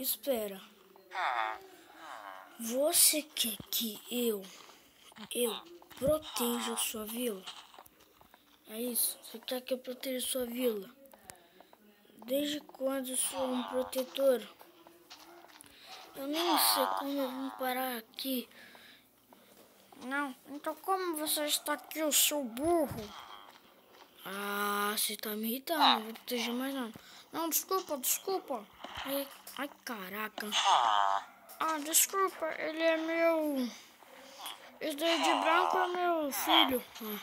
espera. Você quer que eu proteja a sua vila? É isso? Você quer que eu proteja a sua vila? Desde quando eu sou um protetor? Eu nem sei como eu vim parar aqui. Não, então como você está aqui, eu sou burro? Ah, você tá me irritando, não vou proteger mais não. Não, desculpa. Ai, caraca. Ah, desculpa, ele é meu... Esse daí de branco é meu filho. Ah,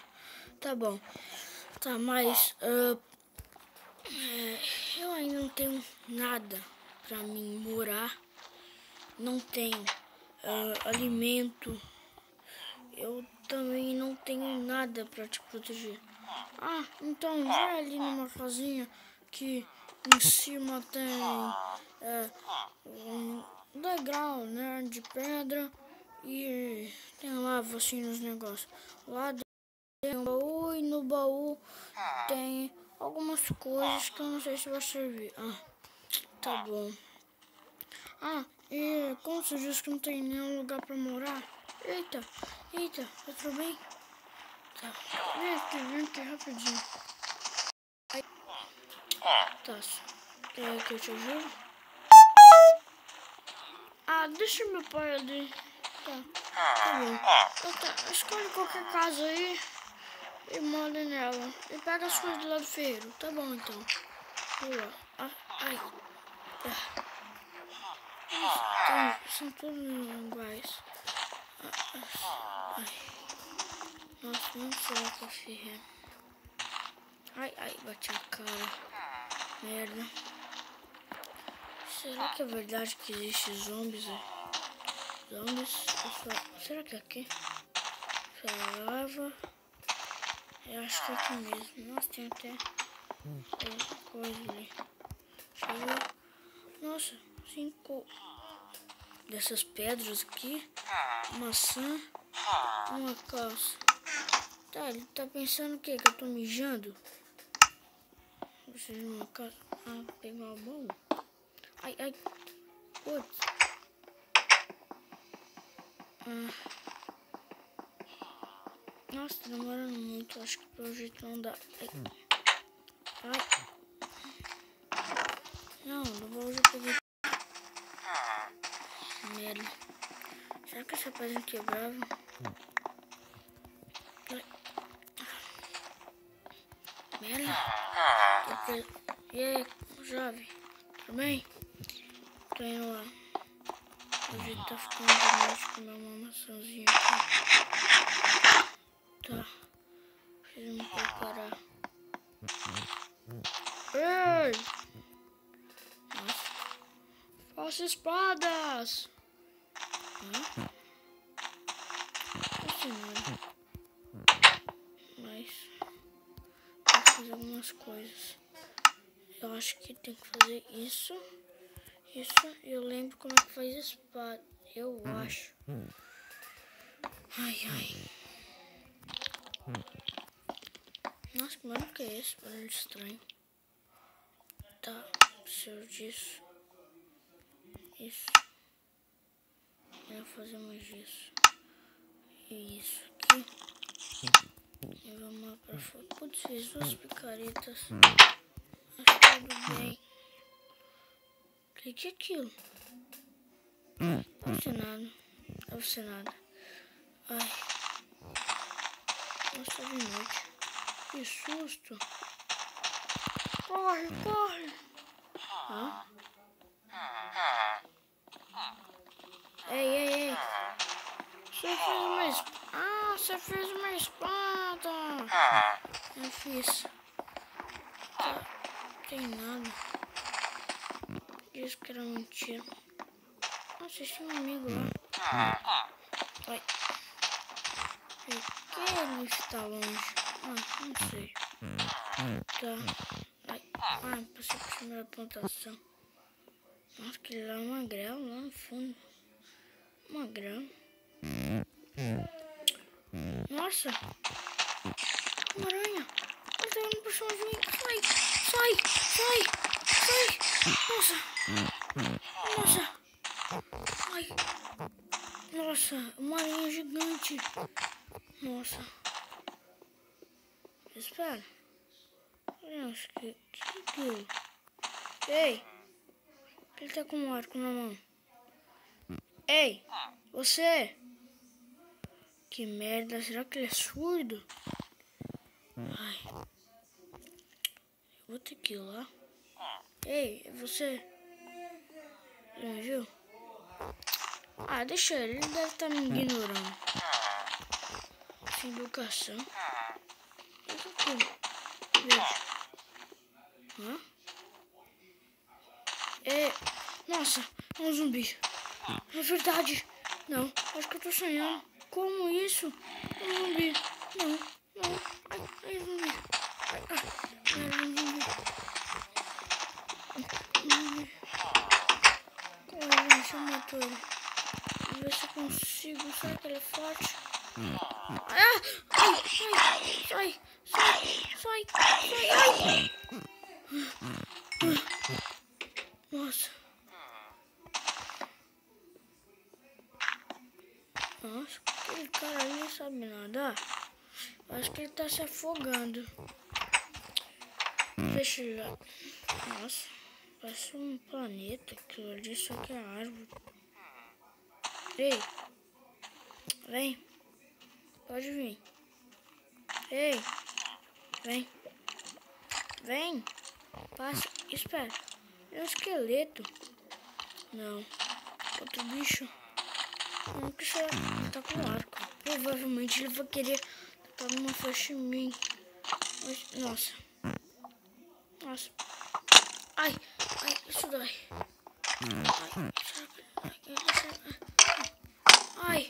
tá bom. Tá, mas... eu ainda não tenho nada pra mim morar. Não tenho alimento. Eu também não tenho nada pra te proteger. Ah, então vai ali numa casinha que em cima tem um degrau, né, de pedra e tem lá assim nos negócios. Lá dentro tem um baú e no baú tem algumas coisas que eu não sei se vai servir. Ah, tá bom. Ah, e como você disse que não tem nenhum lugar pra morar? Eita, tá tudo bem? Tá, vem aqui rapidinho. Ai, tá, quer que eu te ajude? Ah, deixa meu pai ali. Tá bom. Escolhe qualquer casa aí e manda nela. E pega as coisas do lado do ferreiro. Tá bom, então. Pula. Ai. São todos iguais. Ai. Nossa, não sei que é ferreiro. Ai, bati a cara. Merda. Será que é verdade que existe zombies? Será que é aqui? Lava. Eu acho que é aqui mesmo. Nossa, tem até coisa ali. Deixa eu ver. Nossa, 5 dessas pedras aqui. Maçã. Uma calça. Tá, ele tá pensando o quê? Que eu tô mijando? Preciso de uma calça. Ah, pegar o baú. Ai. Putz. Nossa, tá demorando muito. Acho que pelo jeito não dá. Ai. Não, no baú já peguei. Merda. Será que essa pedra é quebrável? Ai. Merda. E aí, jovem? Tudo bem? Tô indo lá. O jeito tá ficando de noite comer uma maçãzinha aqui. Tá. Preciso me preparar. Ei! Nossa. Faça espadas! Não sei nada. Mas tem que fazer algumas coisas. Eu acho que tem que fazer isso. Eu lembro como é que faz espada. Eu acho. Ai. Nossa, que barulho que é esse? Barulho estranho. Tá, preciso disso. Isso. Eu vou fazer mais isso. E isso aqui. E vamos lá pra fora. Putz, fiz 2 picaretas. Acho que tudo bem. O que é aquilo? Deve ser nada. Ai. Nossa, tá de noite. Que susto. Corre. Hã? Ei. Você fez uma espada. Eu fiz. Tá. Tem nada. Disse que era mentira. Nossa, tinha um amigo lá. Ai. Por que ele está longe? Não sei. Tá. Ai, passei por cima da plantação. Nossa, aquele lá é uma grama lá no fundo. Uma grama. Nossa. Uma aranha. Ela tá indo por cima de mim. Sai. Nossa. Nossa! Ai! Nossa, uma aranha gigante! Nossa! Espera! Nossa, que aquilo? Ei! Ele tá com um arco na mão. Ei! Você! Que merda! Será que ele é surdo? Ai! Eu vou ter que ir lá. Ei, é você? Ele me viu? Ah, deixa ele deve estar me ignorando. Sem educação. Isso aqui. Veja. Hã? Nossa, é um zumbi. É verdade. Não, acho que eu tô sonhando. Como isso? É um zumbi. Não. Ai, é um zumbi. Ai, é um zumbi. Corre, gente, eu mato ele. Vou ver se eu consigo. Será que ele é forte? Sai, ai! Nossa. Nossa, aquele cara ali não sabe nadar. Acho que ele tá se afogando. Deixa eu lá. Nossa, parece um planeta. Aquilo ali só que é árvore. Ei, vem. Pode vir. Ei, vem. Vem. Passa. Espera. É um esqueleto. Não. Outro bicho. Não que será? Ele tá com arco. Provavelmente ele vai querer tacar uma flecha em mim. Mas, nossa. Nossa. Ai, isso dói. Ai,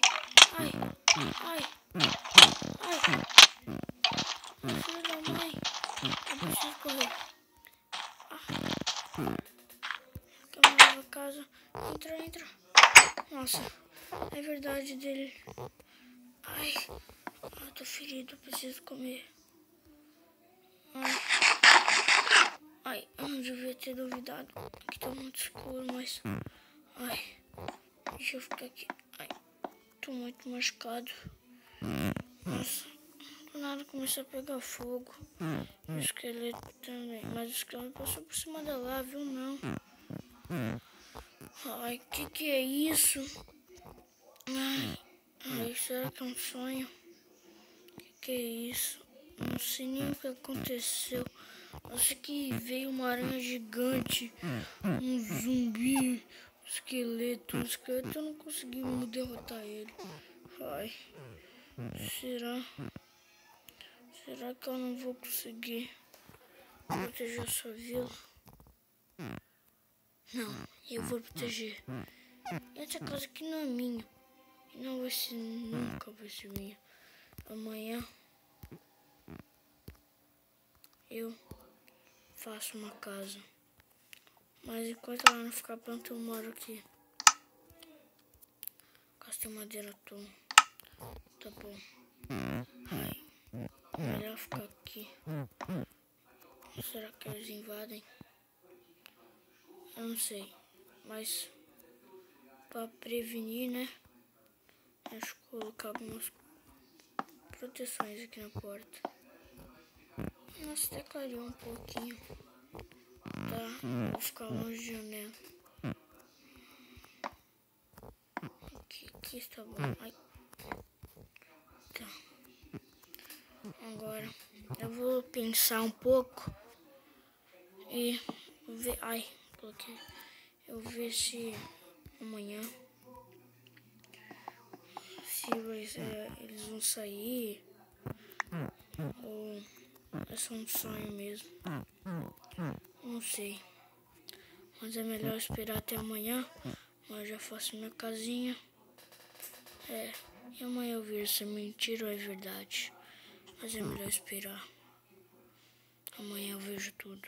filho da mãe. Eu preciso correr. Aquela nova casa. Entra. Nossa, é verdade dele. Ai, tô ferido, preciso comer. Ai, eu não devia ter duvidado. Aqui tá muito escuro, mas... Ai, deixa eu ficar aqui. Ai, tô muito machucado. Nossa, do nada começou a pegar fogo. O esqueleto também. Mas o esqueleto passou por cima da lava, viu? Não. Ai, que é isso? Ai, será que é um sonho? Que é isso? Não sei nem o que aconteceu. Eu sei que veio uma aranha gigante, um zumbi, um esqueleto. O esqueleto eu não consegui derrotar ele. Ai, será que eu não vou conseguir proteger essa vila? Não, eu vou proteger. Essa casa aqui não é minha. Não vai ser, nunca vai ser minha. Amanhã eu faço uma casa. Mas enquanto ela não ficar pronta, eu moro aqui. Gastei madeira à toa. Tá bom. Ai, melhor ficar aqui. Será que eles invadem? Eu não sei. Mas pra prevenir, né? Acho que vou colocar algumas proteções aqui na porta. Nossa, até clareou um pouquinho. Tá, vou ficar longe de janela. Aqui está bom. Ai. Tá. Agora eu vou pensar um pouco e ver. Ai, coloquei. Eu vou ver se amanhã eles vão sair ou é só um sonho mesmo. Não sei. Mas é melhor esperar até amanhã. Mas eu já faço minha casinha. E amanhã eu vejo se é mentira ou é verdade. Mas é melhor esperar. Amanhã eu vejo tudo.